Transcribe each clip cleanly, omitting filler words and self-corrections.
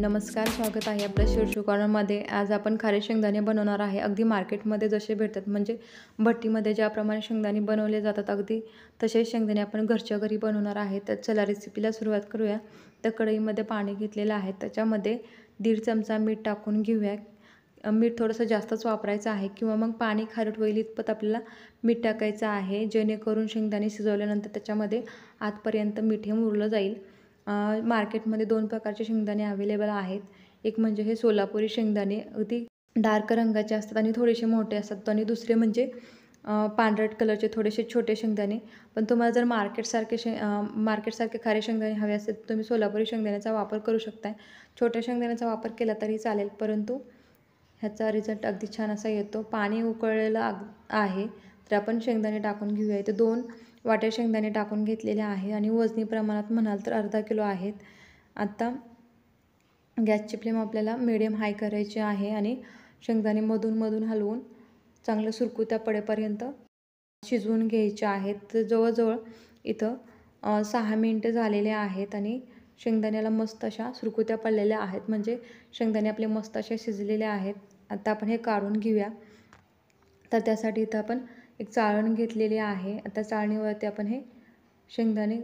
नमस्कार, स्वागत आहे आपल्या शिवशिव कॉर्नरमध्ये। आज आपण खारे शेंगदाणे बनवणार आहे। अगदी मार्केटमध्ये जसे भेटतात म्हणजे भट्टीमध्ये ज्याप्रमाणे शेंगदाणे बनवले जातात अगदी तसेच शेंगदाणे आपण घरच्या घरी बनवणार आहे। तर चला रेसिपीला सुरुवात करूया। तर कढईमध्ये पाणी घेतलेलं आहे, त्याच्यामध्ये 1.5 चमचा मीठ टाकून घेऊया। मीठ थोडंसं जास्तच वापरायचं आहे किंवा मग पाणी खारट होईल इतपत आपल्याला मीठ टाकायचं आहे, जेणेकरून शेंगदाणे शिजवल्यानंतर त्याच्यामध्ये आतपर्यंत मीठ हे मुरलं जाईल। मार्केटमध्ये 2 प्रकारचे शेंगदाणे अवेलेबल आहेत। एक म्हणजे हे सोलापुरी शेंगदाणे अगदी डार्क रंगाचे असतात आणि थोडेसे मोठे असतात, आणि दुसरे म्हणजे पांढरट कलरचे थोडेसे छोटे शेंगदाणे। पण तुम्हाला जर मार्केटसारखे खारे शेंगदाणे हवे असेल तर तुम्ही सोलापुरी शेंगदाण्याचा वापर करू शकता। छोट्या शेंगदाण्याचा वापर केला तरी चालेल, परंतु ह्याचा रिझल्ट अगदी छान असा येतो। पाणी उकळलेलं आहे तर आपण शेंगदाणे टाकून घेऊया। इथे 2 वाट्या शेंगदाणे टाकून घेतलेले आहे आणि वजनी प्रमाणात म्हणाल तर अर्धा किलो आहेत। आता गॅसची फ्लेम आपल्याला मीडियम हाय करायची आहे आणि शेंगदाणे मधून हलवून चांगलं सुरकुत्या पडेपर्यंत शिजवून घ्यायचे आहेत। तर जवळजवळ इथं 6 मिनिटं झालेले आहेत आणि शेंगदाण्याला मस्त अशा सुरकुत्या पडलेल्या आहेत, म्हणजे शेंगदाणे आपले मस्त असे शिजलेले आहेत। आता आपण हे काढून घेऊया। तर त्यासाठी इथं आपण एक चाळण घेतलेली आहे। आता चाळणीवरती आपण हे शेंगदाणे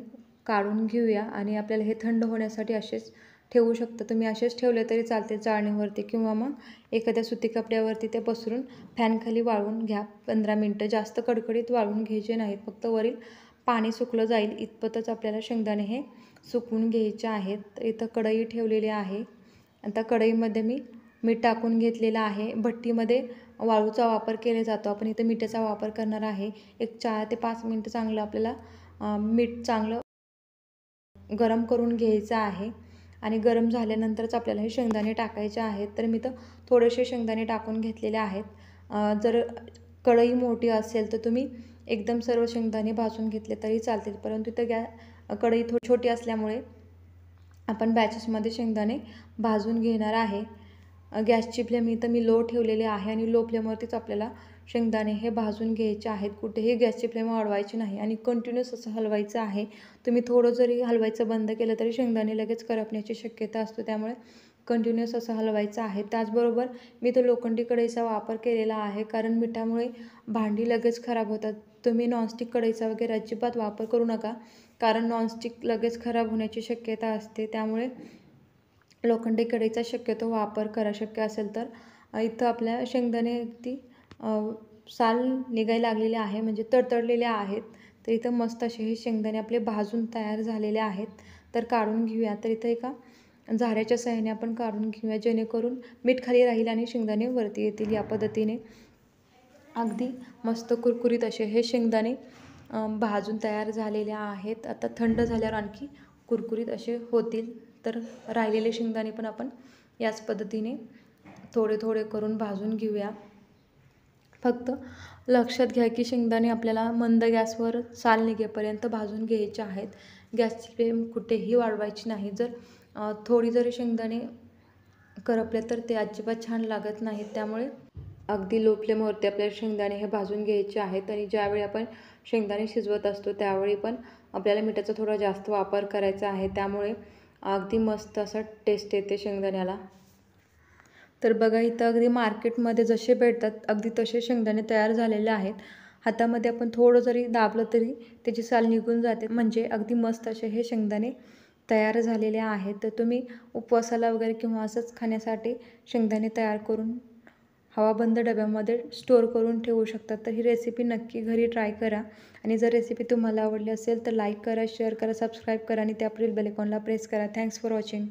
काढून घेऊया आणि आपल्याला हे थंड होण्यासाठी असेच ठेवू शकता। तुम्ही असेच ठेवले तरी चालते चाळणीवरती, किंवा मग एखाद्या सुती कपड्यावरती ते पसरून फॅनखाली वाळवून घ्या 15 मिनिटं। जास्त कडकडीत वाळवून घ्यायचे नाहीत, फक्त वरील पाणी सुकलं जाईल इतपतच आपल्याला शेंगदाणे हे सुकवून घ्यायचे आहेत। तर इथं कढई ठेवलेली आहे। आता कढईमध्ये मी मीठ टाकून घेतलेलं आहे। भट्टीमध्ये वाळूचा वापर केला जातो, आपण इथं मिठाचा वापर करणार आहे। एक 4 ते 5 मिनिटं चांगलं आपल्याला मीठ चांगलं गरम करून घ्यायचं आहे आणि गरम झाल्यानंतरच आपल्याला हे शेंगदाणे टाकायचे आहेत। तर मी तर थोडेसे शेंगदाणे टाकून घेतलेले आहेत। जर कढई मोठी असेल तर तुम्ही एकदम सर्व शेंगदाणे भाजून घेतले तरी चालतील, परंतु इथं कढई थोडी छोटी असल्यामुळे आपण बॅचेसमध्ये शेंगदाणे भाजून घेणार आहे। गॅसची फ्लेम इथं मी लो ठेवलेली आहे आणि लो फ्लेमवरतीच आपल्याला शेंगदाणे हे भाजून घ्यायचे आहेत। कुठेही गॅसची फ्लेम वाढवायची नाही आणि कंटिन्यूस असं हलवायचं आहे। तुम्ही थोडं जरी हलवायचं बंद केलं तरी शेंगदाणे लगेच करपण्याची शक्यता असते, त्यामुळे कंटिन्यूस असं हलवायचं आहे। त्याचबरोबर मी तो लोखंडी कढईचा वापर केलेला आहे, कारण मिठामुळे भांडी लगेच खराब होतात। तुम्ही नॉनस्टिक कढईचा वगैरे अजिबात वापर करू नका, कारण नॉनस्टिक लगेच खराब होण्याची शक्यता असते। त्यामुळे लोखंडी कढईचा शक्यतो वापर करा, शक्य असेल तर। इथं आपल्या शेंगदाणे अगदी साल निघायला लागलेले आहे, म्हणजे तडतडलेले आहेत। तर इथं मस्त असे हे शेंगदाणे आपले भाजून तयार झालेले आहेत। तर काढून घेऊया। तर इथं एका झाऱ्याच्या सहाय्याने आपण काढून घेऊया, जेणेकरून मीठ खाली राहील आणि शेंगदाणे वरती येतील। या पद्धतीने अगदी मस्त कुरकुरीत असे हे शेंगदाणे भाजून तयार झालेले आहेत। आता थंड झाल्यावर आणखी कुरकुरीत असे होतील। तर राहिलेले शेंगदाणे पण आपण याच पद्धतीने थोडे थोडे करून भाजून घेऊया। फक्त लक्षात घ्या की शेंगदाणे आपल्याला मंद गॅसवर साल निघेपर्यंत भाजून घ्यायचे आहेत। गॅसची फ्लेम कुठेही वाढवायची नाही। जर थोडी जरी शेंगदाणे करपले तर ते अजिबात छान लागत नाहीत, त्यामुळे अगदी लो फ्लेमवरती आपल्याला शेंगदाणे हे भाजून घ्यायचे आहेत। आणि ज्यावेळी आपण शेंगदाणे शिजवत असतो त्यावेळी पण आपल्याला मिठाचा थोडा जास्त वापर करायचा आहे, त्यामुळे अगदी मस्त असं टेस्ट येते शेंगदाण्याला। तर बघा, इथं अगदी मार्केटमध्ये जसे भेटतात अगदी तसे शेंगदाणे तयार झालेले आहेत। हातामध्ये आपण थोडं जरी दाबलं तरी त्याची साल निघून जाते, म्हणजे अगदी मस्त असे हे शेंगदाणे तयार झालेले आहेत। तर तुम्ही उपवासाला वगैरे किंवा असंच खाण्यासाठी शेंगदाणे तयार करून हवाबंद डब्यामध्ये स्टोअर करून ठेवू शकता। तर ही रेसिपी नक्की घरी ट्राय करा आणि जर रेसिपी तुम्हाला आवडली असेल तर लाईक करा, शेअर करा, सबस्क्राईब करा आणि त्या बेल आयकॉनला प्रेस करा। Thanks for watching.